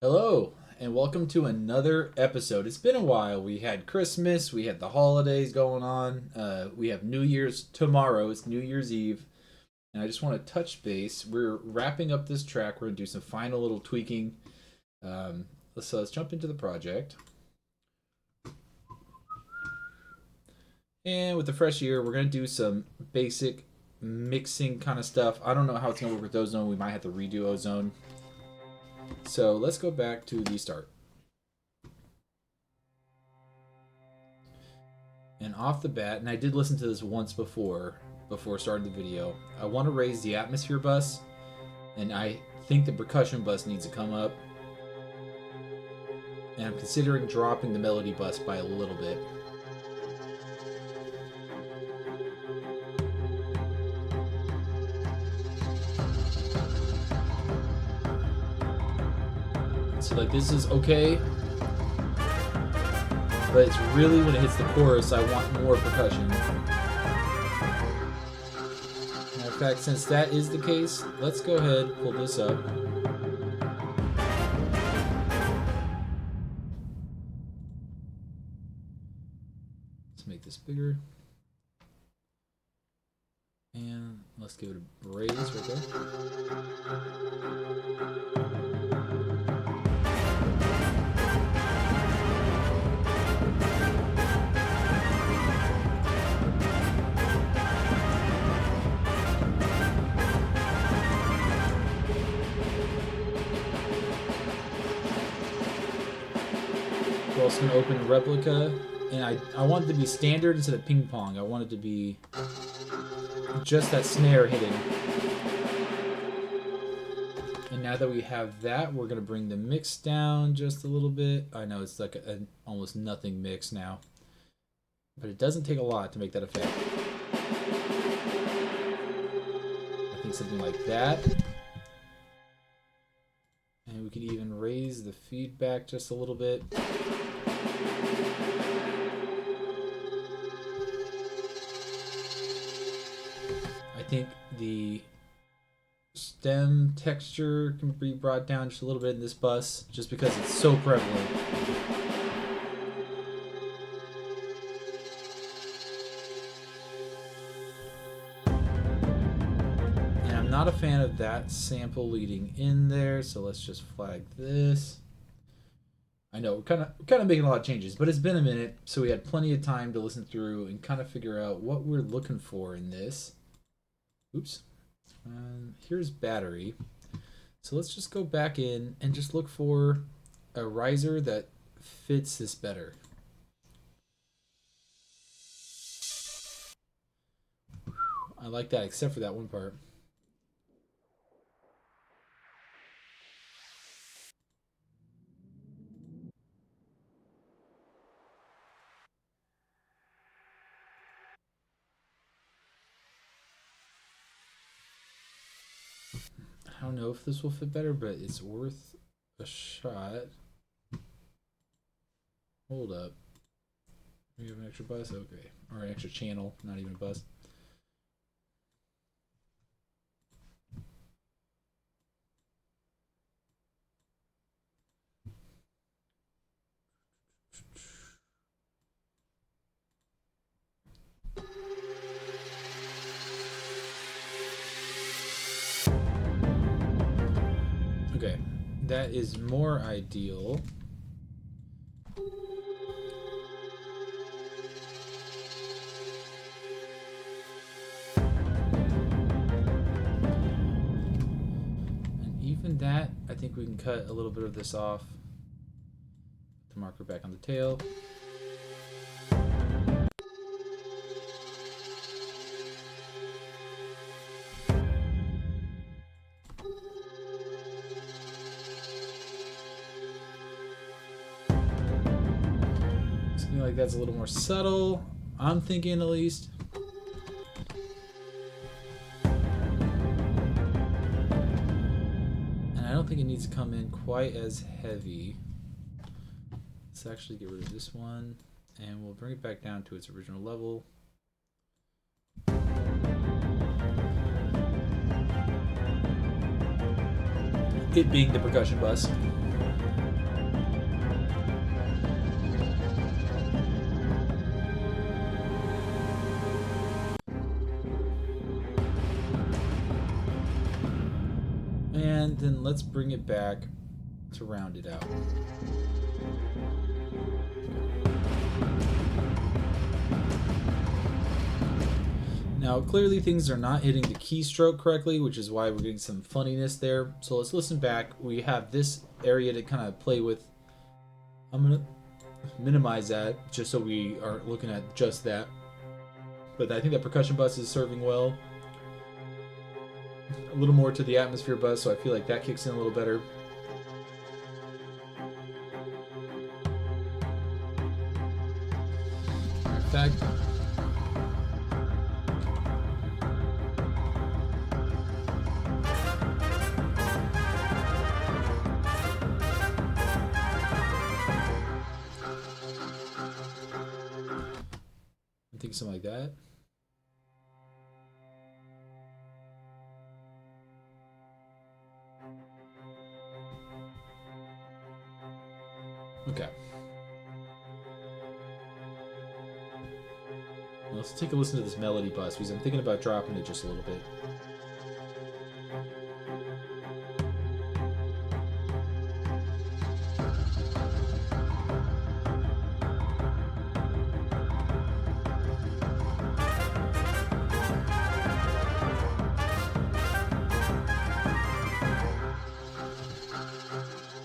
Hello, and welcome to another episode. It's been a while. We had Christmas, we had the holidays going on. We have New Year's tomorrow. It's New Year's Eve, and I just want to touch base. We're wrapping up this track. We're gonna do some final little tweaking. So let's jump into the project. And with the fresh year, we're gonna do some basic mixing kind of stuff. I don't know how it's gonna work with Ozone. We might have to redo Ozone. So let's go back to the start. And off the bat, and I did listen to this once before starting the video, I want to raise the atmosphere bus, and I think the percussion bus needs to come up. And I'm considering dropping the melody bus by a little bit. So like this is okay, but it's really when it hits the chorus I want more percussion. Matter of fact, since that is the case, let's go ahead and pull this up. Let's make this bigger. And let's give it a raise right there. We're also going to open replica, and I want it to be standard instead of ping pong. I want it to be just that snare hitting. And now that we have that, we're going to bring the mix down just a little bit. I know it's like an almost nothing mix now, but it doesn't take a lot to make that effect. I think something like that. And we could even raise the feedback just a little bit. I think the stem texture can be brought down just a little bit in this bus, just because it's so prevalent. And I'm not a fan of that sample leading in there, so let's just flag this. I know we're kind of making a lot of changes, but it's been a minute, so we had plenty of time to listen through and kind of figure out what we're looking for in this. Oops. Here's battery. So let's just go back in and just look for a riser that fits this better. I like that, except for that one part. I don't know if this will fit better, but it's worth a shot. Hold up. We have an extra bus? Okay. Or an extra channel, not even a bus. Okay, that is more ideal. And even that, I think we can cut a little bit of this off. Put the marker back on the tail. Like that's a little more subtle, I'm thinking at least. And I don't think it needs to come in quite as heavy. Let's actually get rid of this one, and we'll bring it back down to its original level. It being the percussion bus. then let's bring it back to round it out. Now, clearly things are not hitting the keystroke correctly, which is why we're getting some funniness there. So let's listen back. We have this area to kind of play with. I'm going to minimize that just so we aren't looking at just that. But I think that percussion bus is serving well. A little more to the atmosphere bus, so I feel like that kicks in a little better. In fact, I think something like that. Okay. Well, let's take a listen to this melody bus because I'm thinking about dropping it just a little bit.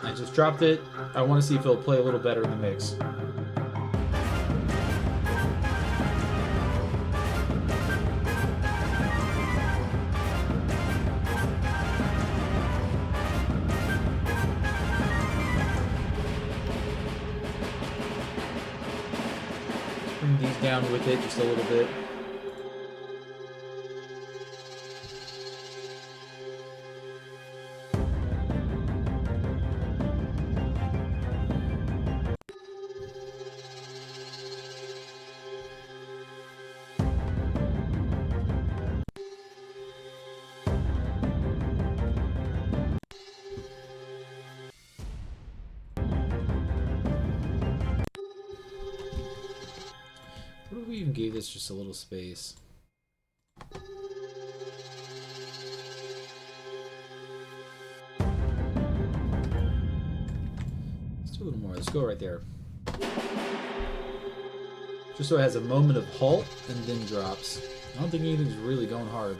I just dropped it. I want to see if it'll play a little better in the mix. Bring these down with it just a little bit. What if we even gave this just a little space? Let's do a little more. Let's go right there. Just so it has a moment of halt and then drops. I don't think anything's really going hard.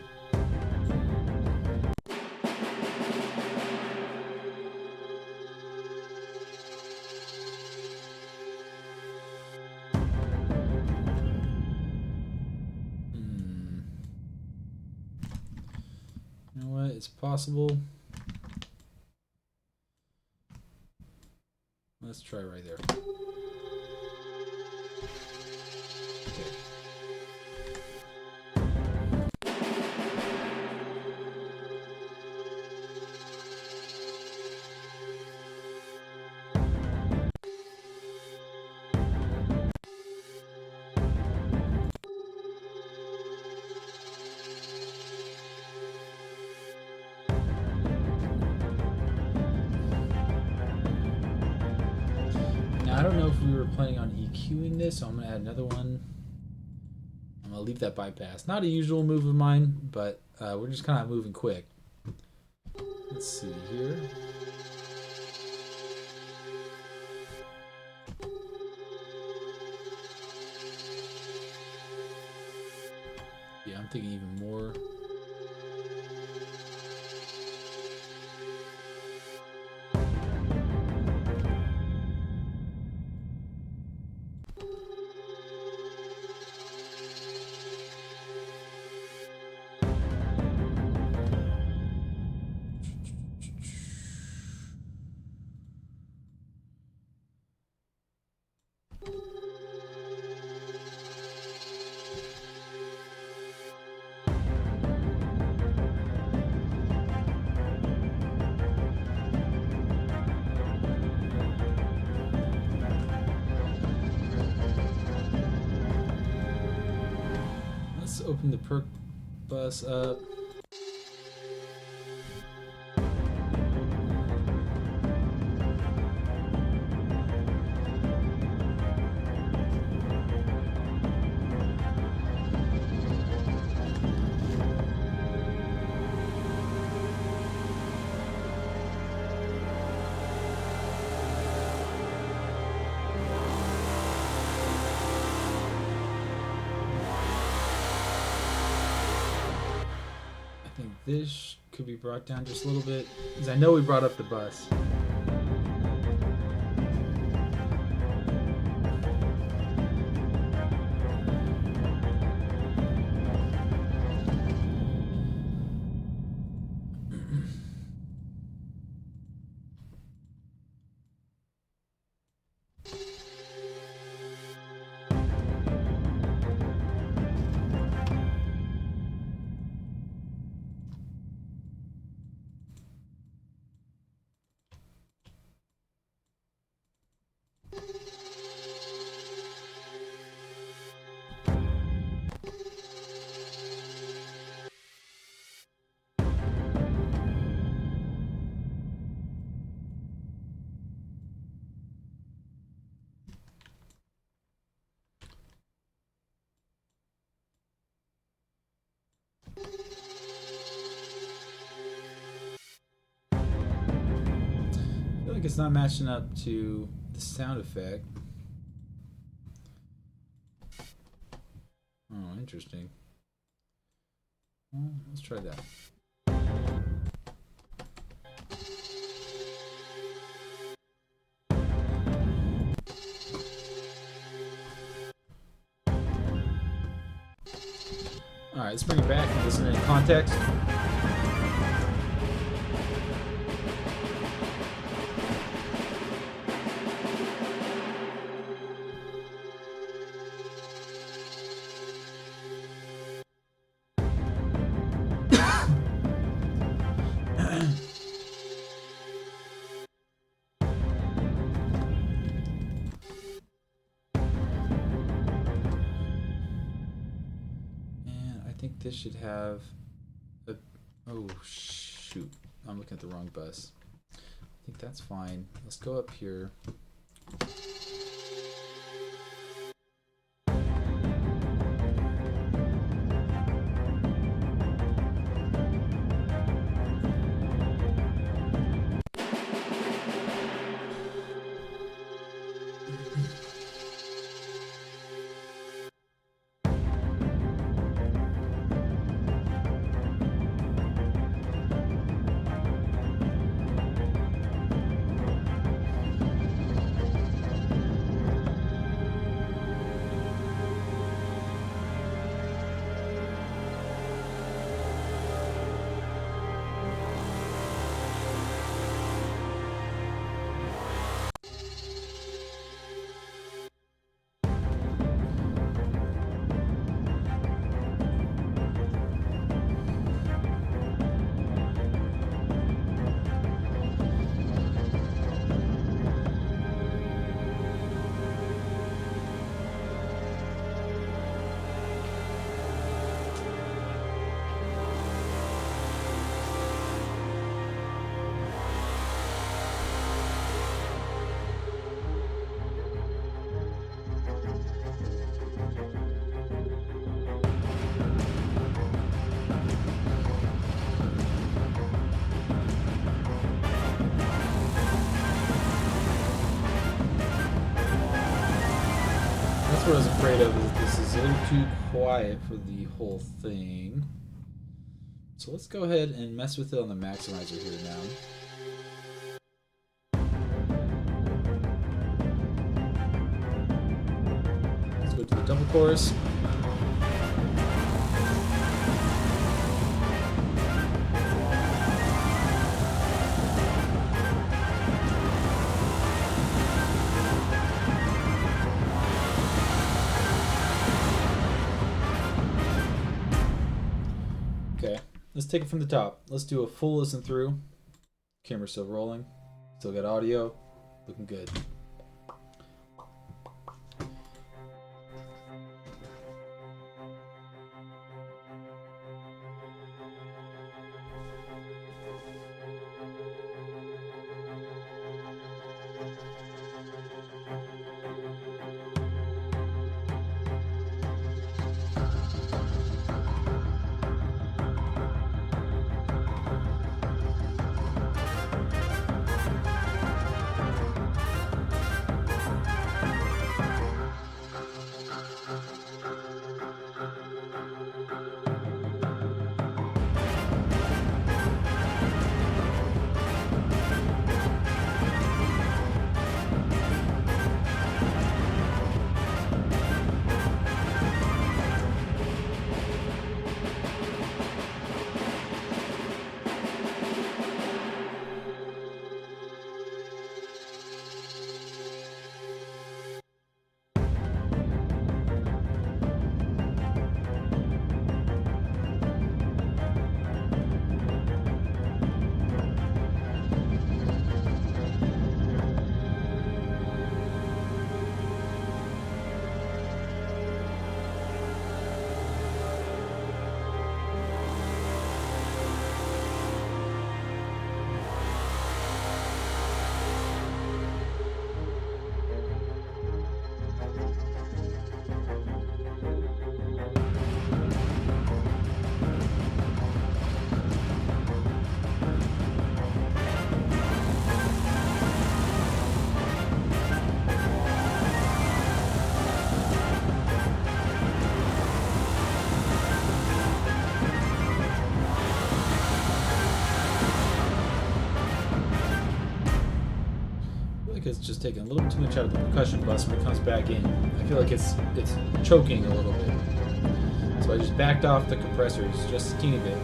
You know what? It's possible. Let's try right there. Okay. I don't know if we were planning on EQing this, so I'm going to add another one. I'm going to leave that bypass. Not a usual move of mine, but we're just kind of moving quick. Let's see here. Yeah, I'm thinking even more. Open the perc bus up. this could be brought down just a little bit, because I know we brought up the bus. I feel like it's not matching up to the sound effect. Oh, interesting. Well, let's try that. Alright, let's bring it back and listen in context. This should have a, oh shoot, I'm looking at the wrong bus. I think that's fine. Let's go up here. That's what I was afraid of, is this is a little too quiet for the whole thing. So let's go ahead and mess with it on the maximizer here now. Let's go to the double chorus. Let's take it from the top. Let's do a full listen through. Camera's still rolling. Still got audio. Looking good. feel like it's just taking a little too much out of the percussion bus when it comes back in. I feel like it's choking a little bit. So I just backed off the compressors just a teeny bit.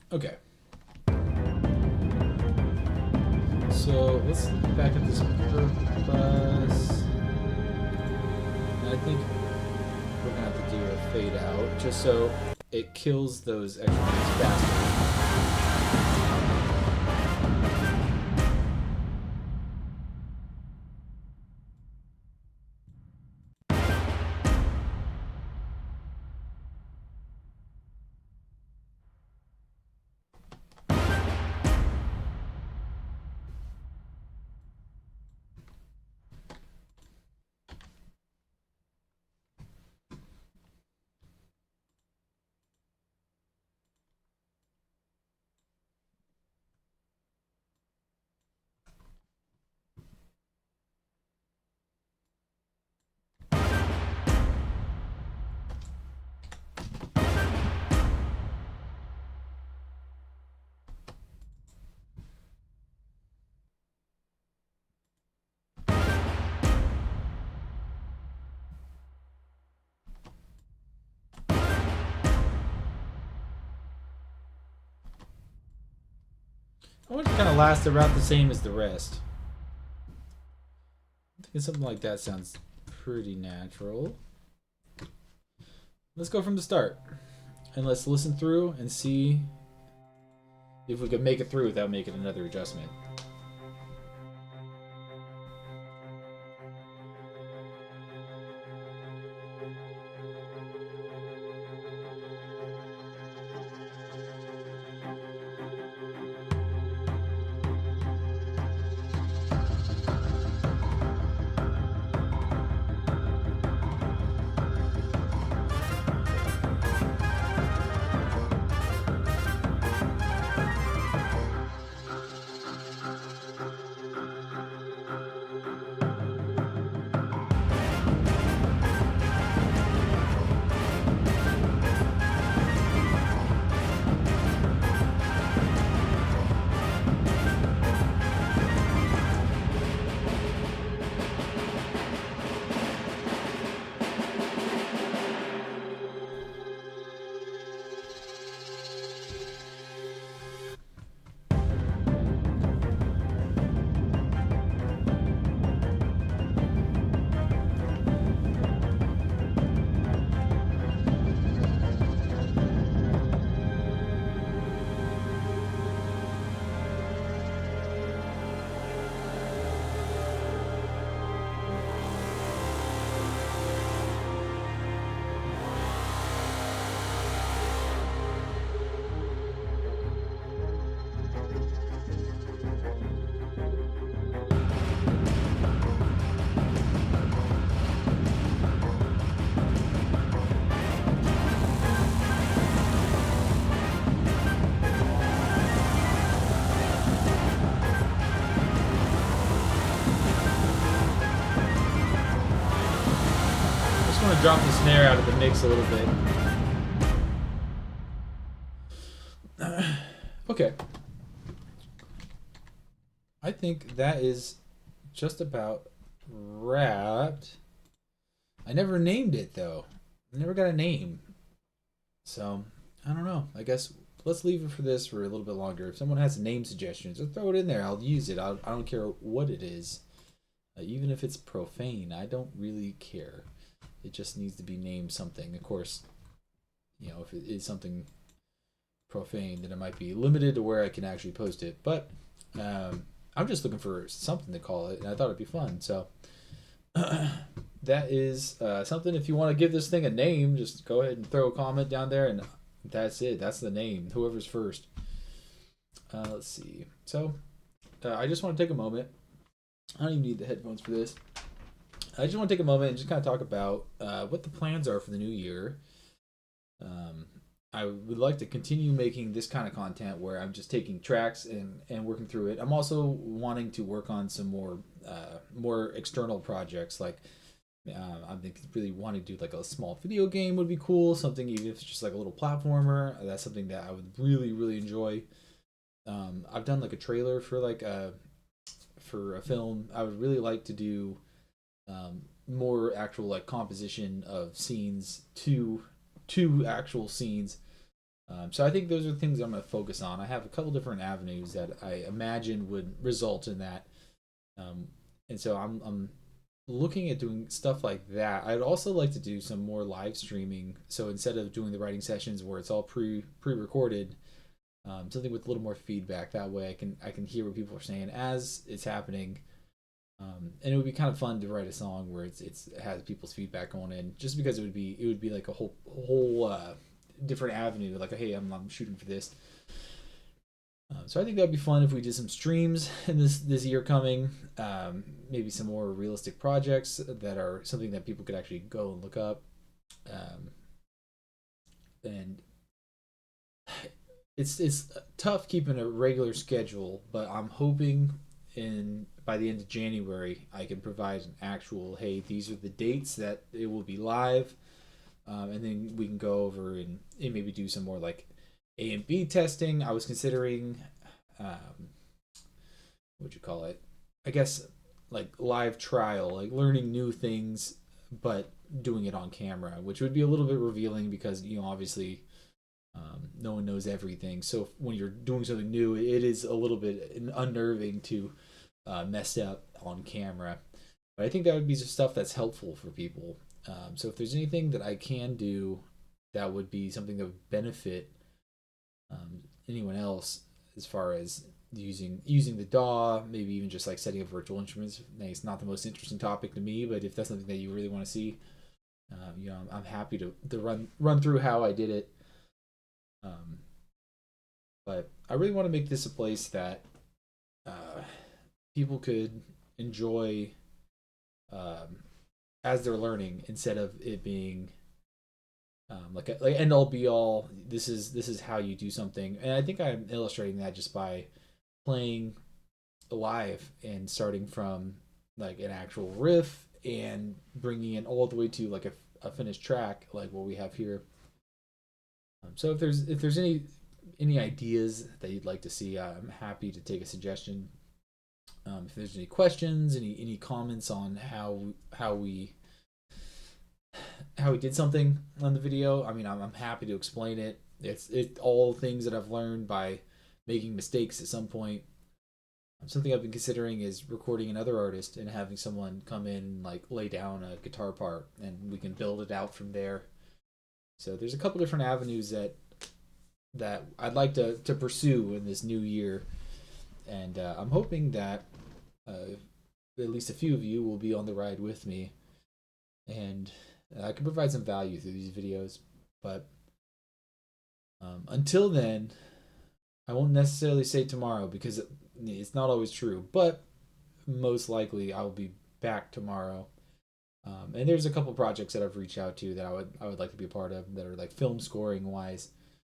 Okay. So let's look back at this purpose. I think we're gonna have to do a fade out just so it kills those extra notes faster. I want it to kind of last about the same as the rest. I think something like that sounds pretty natural. Let's go from the start. And let's listen through and see if we can make it through without making another adjustment. Drop the snare out of the mix a little bit. Okay. I think that is just about wrapped. I never named it though. I never got a name. So, I don't know. I guess let's leave it for this for a little bit longer. If someone has name suggestions, or throw it in there. I'll use it. I don't care what it is. Even if it's profane, I don't really care. It just needs to be named something. Of course, you know, if it is something profane, then it might be limited to where I can actually post it. But I I'm just looking for something to call it, and I thought it'd be fun. So that is something. If you want to give this thing a name, just go ahead and throw a comment down there, and that's it. That's the name. Whoever's first. Let's see. So I just want to take a moment. I don't even need the headphones for this. I just want to take a moment and just kind of talk about what the plans are for the new year. I would like to continue making this kind of content where I'm just taking tracks and working through it. I'm also wanting to work on some more external projects. Like I think really wanting to do like a small video game would be cool. Something even if it's just like a little platformer. That's something that I would really enjoy. I've done like a trailer for for a film. I would really like to do more actual like composition of scenes to actual scenes. So I think those are the things I'm going to focus on. I have a couple different avenues that I imagine would result in that, and so I'm looking at doing stuff like that. I'd also like to do some more live streaming. So instead of doing the writing sessions where it's all pre-recorded, something with a little more feedback. That way I can hear what people are saying as it's happening. And it would be kind of fun to write a song where it has people's feedback going in, just because it would be like a whole different avenue. Like, hey, I'm shooting for this. So I think that'd be fun if we did some streams in this year coming. Maybe some more realistic projects that are something that people could actually go and look up. And it's tough keeping a regular schedule, but I'm hoping by the end of January I can provide an actual, hey, these are the dates that it will be live, and then we can go over and maybe do some more like A and B testing. I was considering what'd you call it, I guess like live trial, like learning new things but doing it on camera, which would be a little bit revealing because obviously no one knows everything. So when you're doing something new, it is a little bit unnerving to mess up on camera. But I think that would be just stuff that's helpful for people. So if there's anything that I can do that would be something that would benefit anyone else as far as using the DAW, maybe even just like setting up virtual instruments. It's not the most interesting topic to me, but if that's something that you really want to see, I'm happy to run through how I did it. But I really want to make this a place that people could enjoy as they're learning, instead of it being like end all be all. This is how you do something, and I think I'm illustrating that just by playing live and starting from like an actual riff and bringing it all the way to like a finished track, like what we have here. So if there's any ideas that you'd like to see, I'm happy to take a suggestion. If there's any questions, any comments on how we did something on the video, I mean, I'm happy to explain it. It's all things that I've learned by making mistakes at some point. Something I've been considering is recording another artist and having someone come in and like lay down a guitar part, and we can build it out from there. So there's a couple different avenues that I'd like to pursue in this new year, and I'm hoping that at least a few of you will be on the ride with me, and I can provide some value through these videos. But until then, I won't necessarily say tomorrow because it's not always true, but most likely I'll be back tomorrow. And there's a couple projects that I've reached out to that I would like to be a part of that are like film scoring wise.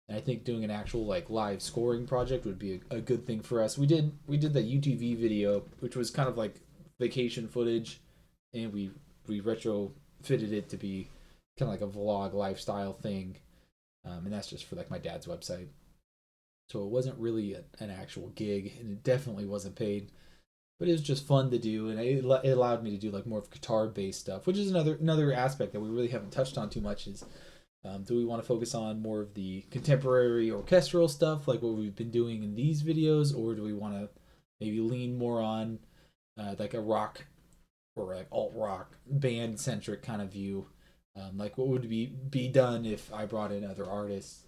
And I think doing an actual like live scoring project would be a good thing for us. We did the UTV video, which was kind of like vacation footage, and we retrofitted it to be kind of like a vlog lifestyle thing. And that's just for like my dad's website. So it wasn't really an actual gig, and it definitely wasn't paid. But it was just fun to do, and it allowed me to do like more of guitar-based stuff, which is another aspect that we really haven't touched on too much. Is do we want to focus on more of the contemporary orchestral stuff, like what we've been doing in these videos, or do we want to maybe lean more on like a rock or like alt rock band centric kind of view, like what would be done if I brought in other artists?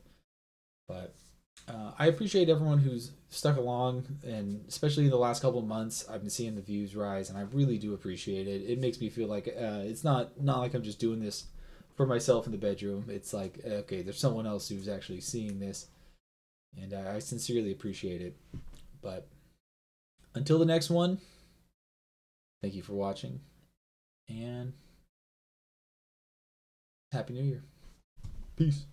But I appreciate everyone who's stuck along, and especially the last couple of months, I've been seeing the views rise, and I really do appreciate it. It makes me feel like it's not like I'm just doing this for myself in the bedroom. It's like, okay, there's someone else who's actually seeing this, and I sincerely appreciate it. But until the next one, thank you for watching, and Happy New Year. Peace.